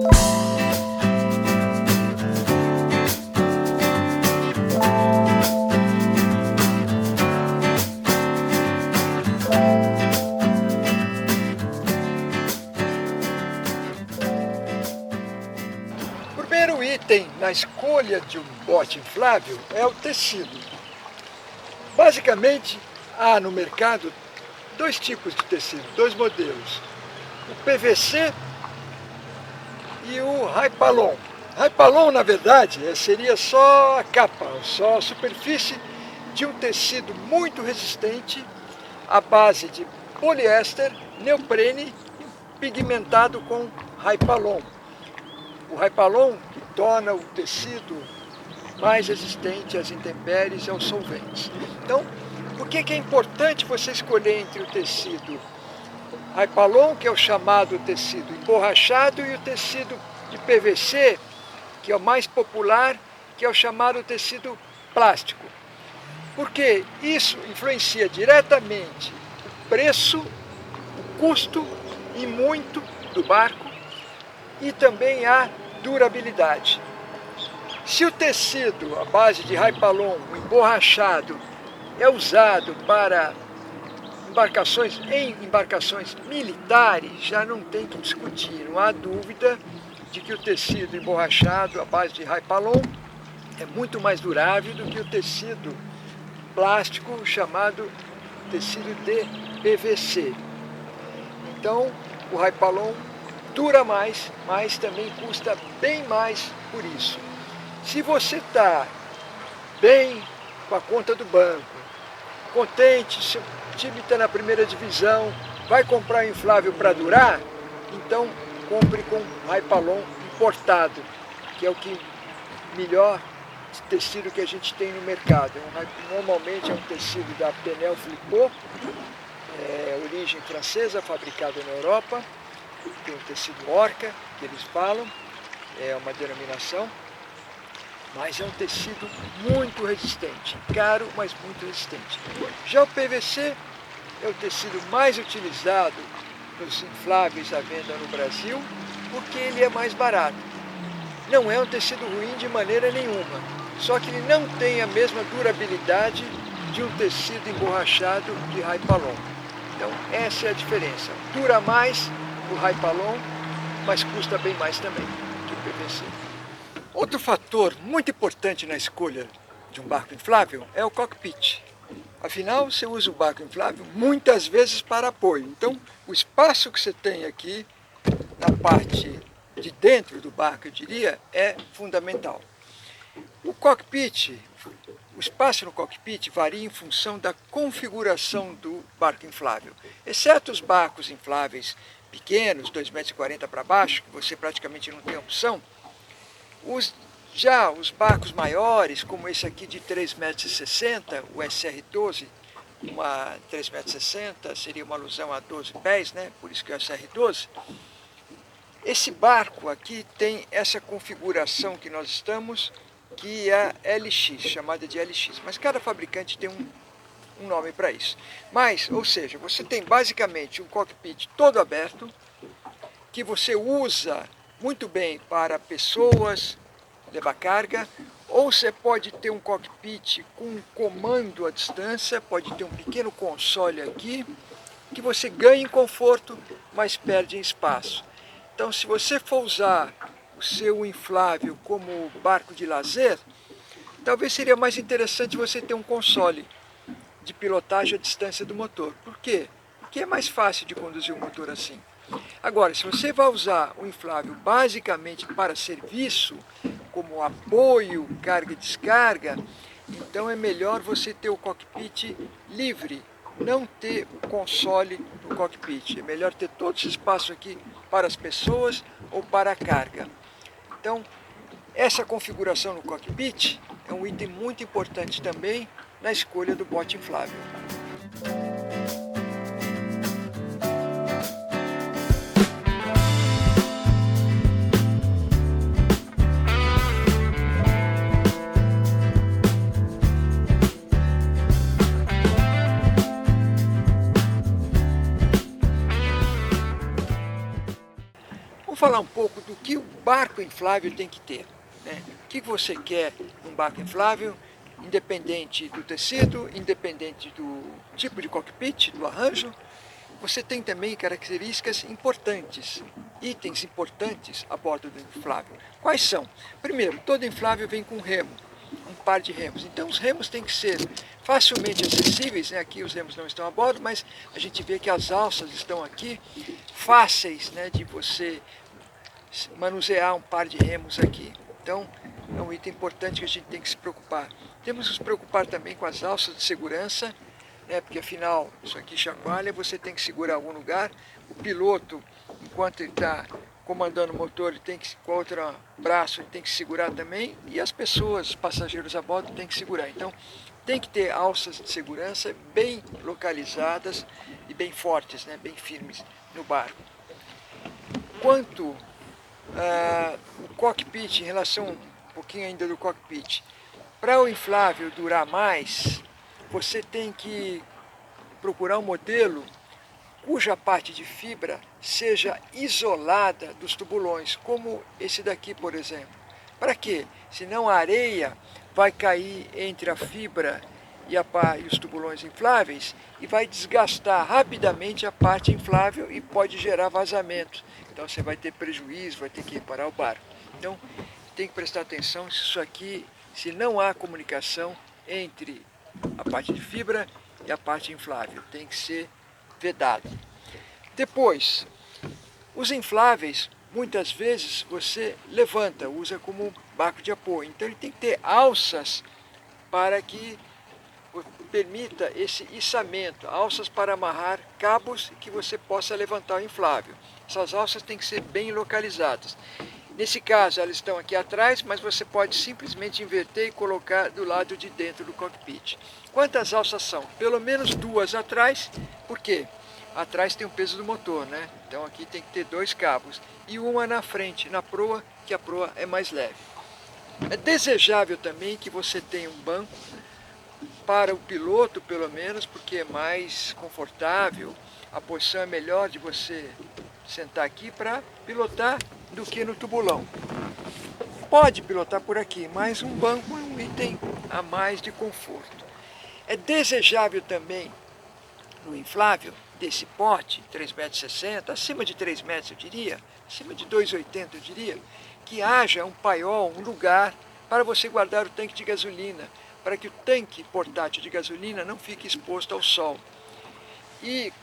O primeiro item na escolha de um bote inflável é o tecido. Basicamente, há no mercado dois tipos de tecido, dois modelos. O PVC e o Hypalon. Hypalon, na verdade, seria só a capa, só a superfície de um tecido muito resistente à base de poliéster, neoprene pigmentado com Hypalon. O Hypalon que torna o tecido mais resistente às intempéries e aos solventes. Então, por que é importante você escolher entre o tecido Hypalon, que é o chamado tecido emborrachado, e o tecido de PVC, que é o mais popular, que é o chamado tecido plástico? Porque isso influencia diretamente o preço, o custo e muito do barco e também a durabilidade. Se o tecido, à base de Hypalon, o emborrachado, é usado para embarcações militares, já não tem que discutir, não há dúvida de que o tecido emborrachado à base de Hypalon é muito mais durável do que o tecido plástico chamado tecido de PVC. Então, o Hypalon dura mais, mas também custa bem mais por isso. Se você está bem com a conta do banco, contente, seu time está na primeira divisão, vai comprar inflável para durar, então compre com Hypalon importado, que é o que melhor tecido que a gente tem no mercado. Normalmente é um tecido da Penel Flipot, origem francesa, fabricado na Europa. Tem um tecido Orca, que eles falam, é uma denominação, mas é um tecido muito resistente, caro, mas muito resistente. Já o PVC é o tecido mais utilizado nos infláveis à venda no Brasil, porque ele é mais barato. Não é um tecido ruim de maneira nenhuma, só que ele não tem a mesma durabilidade de um tecido emborrachado de Hypalon. Então essa é a diferença. Dura mais o Hypalon, mas custa bem mais também que o PVC. Outro fator muito importante na escolha de um barco inflável é o cockpit. Afinal, você usa o barco inflável muitas vezes para apoio. Então, o espaço que você tem aqui na parte de dentro do barco, eu diria, é fundamental. O cockpit, o espaço no cockpit varia em função da configuração do barco inflável. Exceto os barcos infláveis pequenos, 2,40 m para baixo, que você praticamente não tem opção, já os barcos maiores, como esse aqui de 3,60 m, o SR12, uma 3,60 m, seria uma alusão a 12 pés, né? Por isso que é o SR12. Esse barco aqui tem essa configuração que nós estamos, que é a LX, chamada de LX, mas cada fabricante tem um nome para isso. Mas, ou seja, você tem basicamente um cockpit todo aberto, que você usa muito bem para pessoas, levar carga, ou você pode ter um cockpit com um comando à distância, pode ter um pequeno console aqui, que você ganha em conforto, mas perde em espaço. Então, se você for usar o seu inflável como barco de lazer, talvez seria mais interessante você ter um console de pilotagem à distância do motor. Por quê? Porque é mais fácil de conduzir o motor assim. Agora, se você vai usar o inflável basicamente para serviço, como apoio, carga e descarga, então é melhor você ter o cockpit livre, não ter o console no cockpit. É melhor ter todo esse espaço aqui para as pessoas ou para a carga. Então, essa configuração no cockpit é um item muito importante também na escolha do bote inflável. falar um pouco do que o barco inflável tem que ter, né? O que você quer num barco inflável, independente do tecido, independente do tipo de cockpit, do arranjo. Você tem também características importantes, itens importantes a bordo do inflável. Quais são? Primeiro, todo inflável vem com remo, um par de remos. Então os remos têm que ser facilmente acessíveis, né? Aqui os remos não estão a bordo, mas a gente vê que as alças estão aqui, fáceis, né, de você manusear um par de remos aqui. Então é um item importante que a gente tem que se preocupar. Temos que se preocupar também com as alças de segurança, né, porque afinal isso aqui chacoalha, você tem que segurar em algum lugar. O piloto, enquanto ele está comandando o motor, ele tem que, com o outro braço, ele tem que segurar também, e as pessoas, os passageiros a bordo, tem que segurar. Então tem que ter alças de segurança bem localizadas e bem fortes, né, bem firmes no barco. Quanto o cockpit, em relação um pouquinho ainda do cockpit, para o inflável durar mais, você tem que procurar um modelo cuja parte de fibra seja isolada dos tubulões, como esse daqui, por exemplo. Para quê? Senão a areia vai cair entre a fibra e os tubulões infláveis e vai desgastar rapidamente a parte inflável e pode gerar vazamento. Então você vai ter prejuízo, vai ter que reparar o barco. Então tem que prestar atenção se isso aqui, se não há comunicação entre a parte de fibra e a parte inflável, tem que ser vedado. Depois, os infláveis, muitas vezes você levanta, usa como barco de apoio. Então ele tem que ter alças para que permita esse içamento, alças para amarrar cabos que você possa levantar o inflável. Essas alças têm que ser bem localizadas. Nesse caso, elas estão aqui atrás, mas você pode simplesmente inverter e colocar do lado de dentro do cockpit. Quantas alças são? Pelo menos duas atrás, por quê? Atrás tem o peso do motor, né? Então aqui tem que ter dois cabos. E uma na frente, na proa, que a proa é mais leve. É desejável também que você tenha um banco, para o piloto pelo menos, porque é mais confortável, a posição é melhor de você sentar aqui para pilotar do que no tubulão. Pode pilotar por aqui, mas um banco é um item a mais de conforto. É desejável também no inflável desse porte, 3,60 m, acima de 3 metros eu diria, acima de 2,80 m eu diria, que haja um paiol, um lugar para você guardar o tanque de gasolina, para que o tanque portátil de gasolina não fique exposto ao sol. E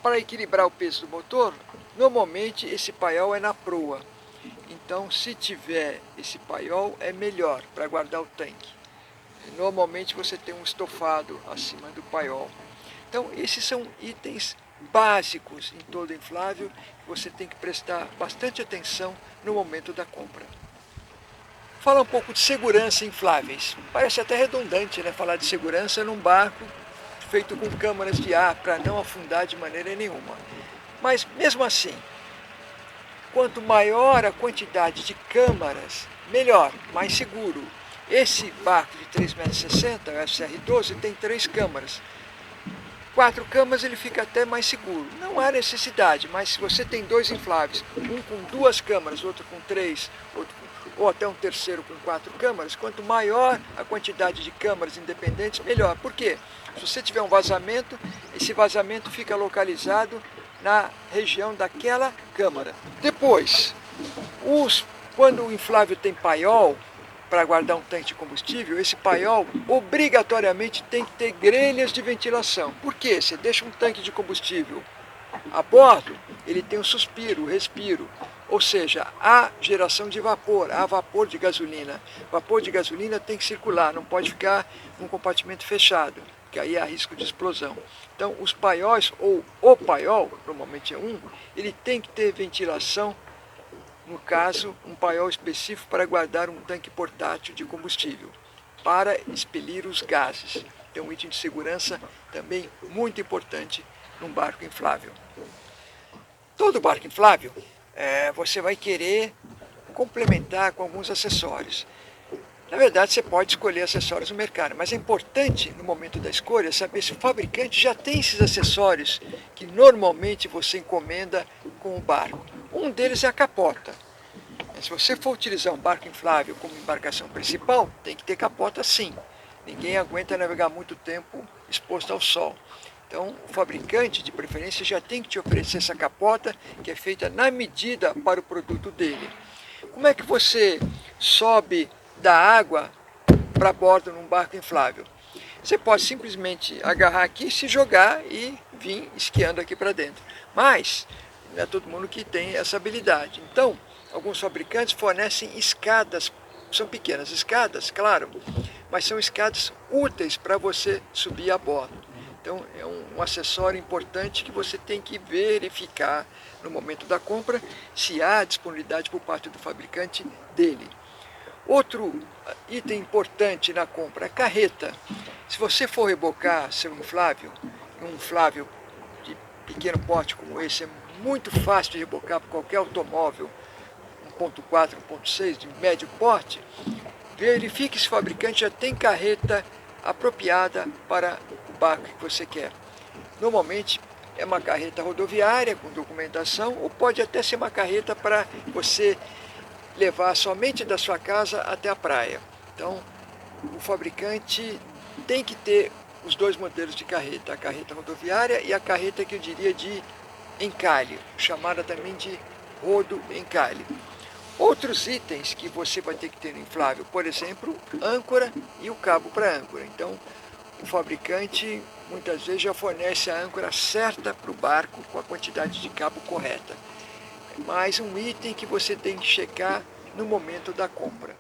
para equilibrar o peso do motor, normalmente esse paiol é na proa. Então, se tiver esse paiol, é melhor para guardar o tanque. Normalmente você tem um estofado acima do paiol. Então, esses são itens básicos em todo inflável que você tem que prestar bastante atenção no momento da compra. Falar um pouco de segurança em infláveis. Parece até redundante, né, falar de segurança num barco feito com câmaras de ar para não afundar de maneira nenhuma. Mas mesmo assim, quanto maior a quantidade de câmaras, melhor, mais seguro. Esse barco de 3,60 m, o FCR-12, tem 3 câmaras. 4 câmaras ele fica até mais seguro. Não há necessidade, mas se você tem 2 infláveis, um com 2 câmaras, outro com 3, ou até um terceiro com 4 câmaras, quanto maior a quantidade de câmaras independentes, melhor. Por quê? Se você tiver um vazamento, esse vazamento fica localizado na região daquela câmara. Depois, quando o inflável tem paiol, para guardar um tanque de combustível, esse paiol obrigatoriamente tem que ter grelhas de ventilação. Por quê? Você deixa um tanque de combustível a bordo, ele tem um suspiro, respiro, ou seja, há geração de vapor, há vapor de gasolina. Vapor de gasolina tem que circular, não pode ficar num compartimento fechado, que aí há risco de explosão. Então, os paióis, ou o paiol, normalmente é um, ele tem que ter ventilação, no caso, um paiol específico para guardar um tanque portátil de combustível, para expelir os gases. Então, um item de segurança também muito importante num barco inflável. Todo barco inflável, você vai querer complementar com alguns acessórios. Na verdade, você pode escolher acessórios no mercado, mas é importante, no momento da escolha, saber se o fabricante já tem esses acessórios que normalmente você encomenda com o barco. Um deles é a capota. Se você for utilizar um barco inflável como embarcação principal, tem que ter capota sim. Ninguém aguenta navegar muito tempo exposto ao sol. Então, o fabricante, de preferência, já tem que te oferecer essa capota, que é feita na medida para o produto dele. Como é que você sobe da água para bordo num barco inflável? Você pode simplesmente agarrar aqui, se jogar e vir esquiando aqui para dentro. Mas não é todo mundo que tem essa habilidade. Então, alguns fabricantes fornecem escadas, são pequenas escadas, claro, mas são escadas úteis para você subir a bordo. Então, é um acessório importante que você tem que verificar no momento da compra, se há disponibilidade por parte do fabricante dele. Outro item importante na compra é a carreta. Se você for rebocar seu inflável, um inflável de pequeno porte como esse, é muito fácil de rebocar por qualquer automóvel, 1.4, 1.6 de médio porte, verifique se o fabricante já tem carreta apropriada para o barco que você quer. Normalmente é uma carreta rodoviária com documentação, ou pode até ser uma carreta para você levar somente da sua casa até a praia. Então, o fabricante tem que ter os dois modelos de carreta, a carreta rodoviária e a carreta que eu diria de encalhe, chamada também de rodo-encalhe. Outros itens que você vai ter que ter no inflável, por exemplo, âncora e o cabo para âncora. Então, o fabricante muitas vezes já fornece a âncora certa para o barco com a quantidade de cabo correta. É mais um item que você tem que checar no momento da compra.